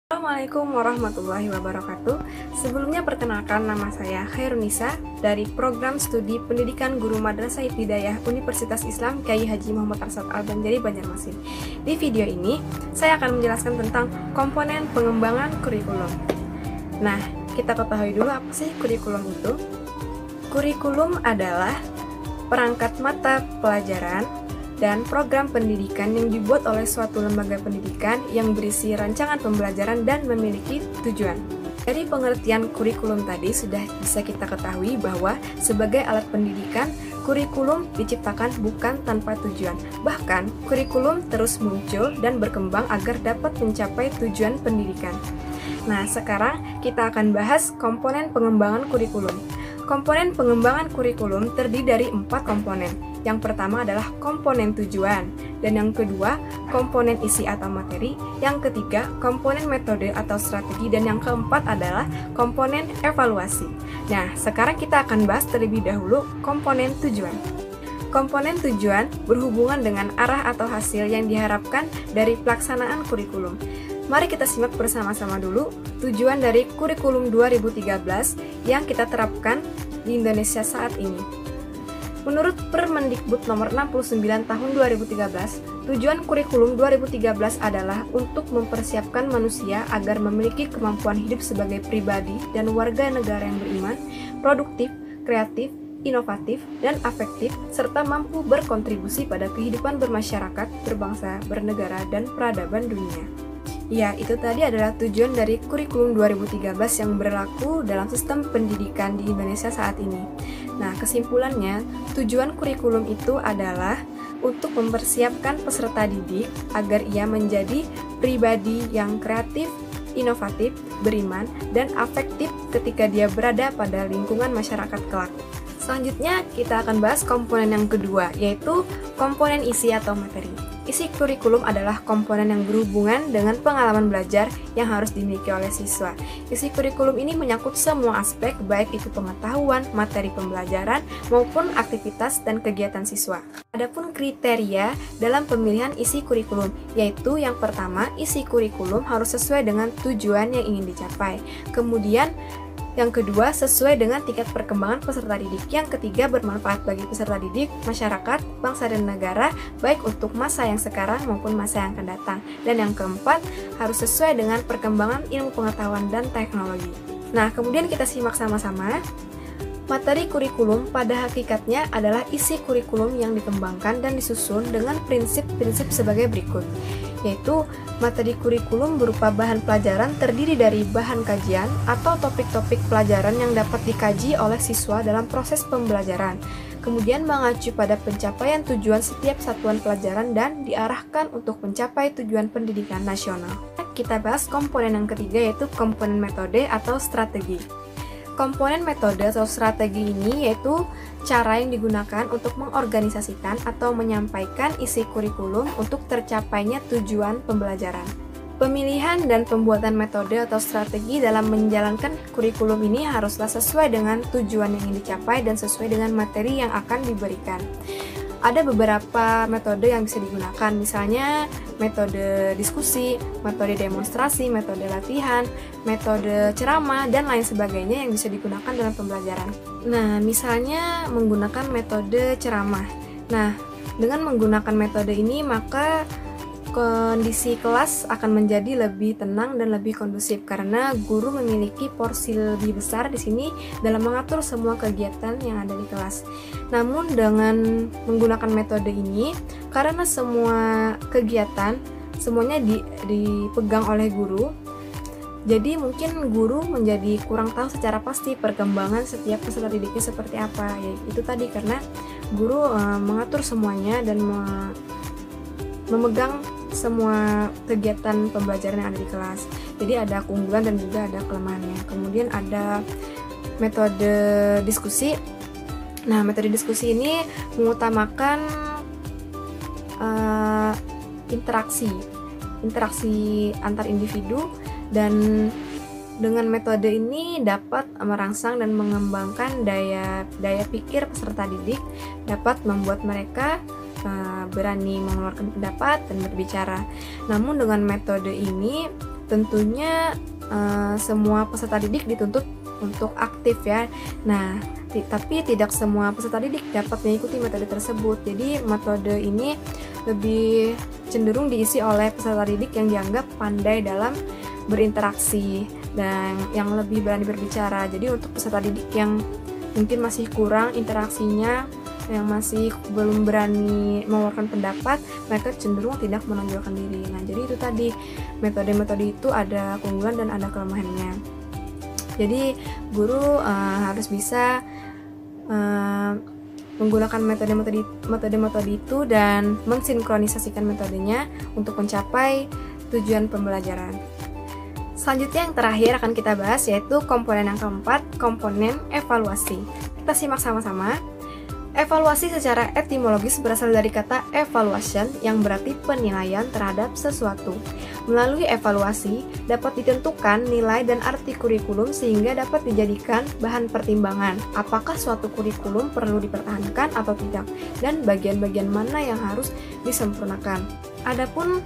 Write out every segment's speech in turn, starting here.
Assalamualaikum warahmatullahi wabarakatuh. Sebelumnya perkenalkan, nama saya Khairunisa dari Program Studi Pendidikan Guru Madrasah Ibtidaiyah Universitas Islam Kyai Haji Muhammad Arsyad Al-Banjari Banjarmasin. Di video ini, saya akan menjelaskan tentang komponen pengembangan kurikulum. Nah, kita ketahui dulu apa sih kurikulum itu. Kurikulum adalah perangkat mata pelajaran dan program pendidikan yang dibuat oleh suatu lembaga pendidikan yang berisi rancangan pembelajaran dan memiliki tujuan. Dari pengertian kurikulum tadi sudah bisa kita ketahui bahwa sebagai alat pendidikan, kurikulum diciptakan bukan tanpa tujuan. Bahkan, kurikulum terus muncul dan berkembang agar dapat mencapai tujuan pendidikan. Nah, sekarang kita akan bahas komponen pengembangan kurikulum. Komponen pengembangan kurikulum terdiri dari 4 komponen. Yang pertama adalah komponen tujuan, dan yang kedua komponen isi atau materi, yang ketiga komponen metode atau strategi, dan yang keempat adalah komponen evaluasi. Nah, sekarang kita akan bahas terlebih dahulu komponen tujuan. Komponen tujuan berhubungan dengan arah atau hasil yang diharapkan dari pelaksanaan kurikulum. Mari kita simak bersama-sama dulu tujuan dari kurikulum 2013 yang kita terapkan di Indonesia saat ini. Menurut Permendikbud nomor 69 tahun 2013, tujuan kurikulum 2013 adalah untuk mempersiapkan manusia agar memiliki kemampuan hidup sebagai pribadi dan warga negara yang beriman, produktif, kreatif, inovatif, dan afektif, serta mampu berkontribusi pada kehidupan bermasyarakat, berbangsa, bernegara, dan peradaban dunia. Ya, itu tadi adalah tujuan dari kurikulum 2013 yang berlaku dalam sistem pendidikan di Indonesia saat ini. Nah, kesimpulannya, tujuan kurikulum itu adalah untuk mempersiapkan peserta didik agar ia menjadi pribadi yang kreatif, inovatif, beriman, dan afektif ketika dia berada pada lingkungan masyarakat kelak. Selanjutnya, kita akan bahas komponen yang kedua, yaitu komponen isi atau materi. Isi kurikulum adalah komponen yang berhubungan dengan pengalaman belajar yang harus dimiliki oleh siswa. Isi kurikulum ini menyangkut semua aspek, baik itu pengetahuan, materi pembelajaran, maupun aktivitas dan kegiatan siswa. Adapun kriteria dalam pemilihan isi kurikulum, yaitu yang pertama, isi kurikulum harus sesuai dengan tujuan yang ingin dicapai. Kemudian, yang kedua, sesuai dengan tingkat perkembangan peserta didik. Yang ketiga, bermanfaat bagi peserta didik, masyarakat, bangsa, dan negara, baik untuk masa yang sekarang maupun masa yang akan datang. Dan yang keempat, harus sesuai dengan perkembangan ilmu pengetahuan dan teknologi. Nah, kemudian kita simak sama-sama. Materi kurikulum pada hakikatnya adalah isi kurikulum yang dikembangkan dan disusun dengan prinsip-prinsip sebagai berikut, yaitu materi kurikulum berupa bahan pelajaran terdiri dari bahan kajian atau topik-topik pelajaran yang dapat dikaji oleh siswa dalam proses pembelajaran, kemudian mengacu pada pencapaian tujuan setiap satuan pelajaran dan diarahkan untuk mencapai tujuan pendidikan nasional. Kita bahas komponen yang ketiga, yaitu komponen metode atau strategi. Komponen metode atau strategi ini yaitu cara yang digunakan untuk mengorganisasikan atau menyampaikan isi kurikulum untuk tercapainya tujuan pembelajaran. Pemilihan dan pembuatan metode atau strategi dalam menjalankan kurikulum ini haruslah sesuai dengan tujuan yang ingin dicapai dan sesuai dengan materi yang akan diberikan. Ada beberapa metode yang bisa digunakan, misalnya metode diskusi, metode demonstrasi, metode latihan, metode ceramah, dan lain sebagainya yang bisa digunakan dalam pembelajaran. Nah, misalnya menggunakan metode ceramah. Nah, dengan menggunakan metode ini, maka kondisi kelas akan menjadi lebih tenang dan lebih kondusif karena guru memiliki porsi lebih besar di sini dalam mengatur semua kegiatan yang ada di kelas. Namun dengan menggunakan metode ini, karena semua kegiatan semuanya dipegang oleh guru, jadi mungkin guru menjadi kurang tahu secara pasti perkembangan setiap peserta didiknya seperti apa. Ya, itu tadi karena guru mengatur semuanya dan memegang semua kegiatan pembelajaran yang ada di kelas. Jadi ada keunggulan dan juga ada kelemahannya. Kemudian ada metode diskusi. Nah, metode diskusi ini mengutamakan interaksi antar individu, dan dengan metode ini dapat merangsang dan mengembangkan daya pikir peserta didik, dapat membuat mereka berani mengeluarkan pendapat dan berbicara. Namun dengan metode ini tentunya semua peserta didik dituntut untuk aktif ya. Nah, tapi tidak semua peserta didik dapat mengikuti metode tersebut. Jadi metode ini lebih cenderung diisi oleh peserta didik yang dianggap pandai dalam berinteraksi dan yang lebih berani berbicara. Jadi untuk peserta didik yang mungkin masih kurang interaksinya, yang masih belum berani mengeluarkan pendapat, mereka cenderung tidak menonjolkan diri. Nah, jadi itu tadi, metode-metode itu ada keunggulan dan ada kelemahannya. Jadi guru harus bisa menggunakan metode-metode itu dan mensinkronisasikan metodenya untuk mencapai tujuan pembelajaran. Selanjutnya yang terakhir akan kita bahas yaitu komponen yang keempat, komponen evaluasi. Kita simak sama-sama. Evaluasi secara etimologis berasal dari kata evaluation yang berarti penilaian terhadap sesuatu. Melalui evaluasi dapat ditentukan nilai dan arti kurikulum sehingga dapat dijadikan bahan pertimbangan apakah suatu kurikulum perlu dipertahankan atau tidak dan bagian-bagian mana yang harus disempurnakan. Adapun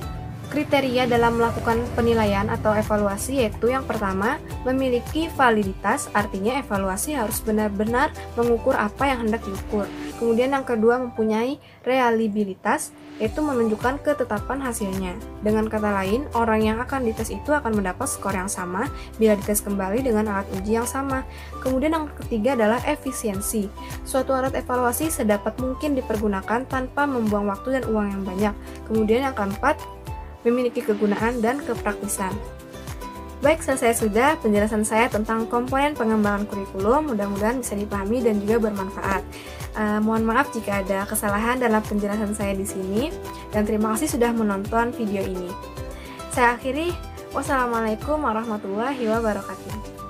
kriteria dalam melakukan penilaian atau evaluasi yaitu yang pertama, memiliki validitas, artinya evaluasi harus benar-benar mengukur apa yang hendak diukur. Kemudian yang kedua, mempunyai reliabilitas, yaitu menunjukkan ketetapan hasilnya. Dengan kata lain, orang yang akan dites itu akan mendapat skor yang sama bila dites kembali dengan alat uji yang sama. Kemudian yang ketiga adalah efisiensi. Suatu alat evaluasi sedapat mungkin dipergunakan tanpa membuang waktu dan uang yang banyak. Kemudian yang keempat, memiliki kegunaan dan kepraktisan. Baik, selesai sudah penjelasan saya tentang komponen pengembangan kurikulum. Mudah-mudahan bisa dipahami dan juga bermanfaat. Mohon maaf jika ada kesalahan dalam penjelasan saya di sini, dan terima kasih sudah menonton video ini. Saya akhiri, wassalamualaikum warahmatullahi wabarakatuh.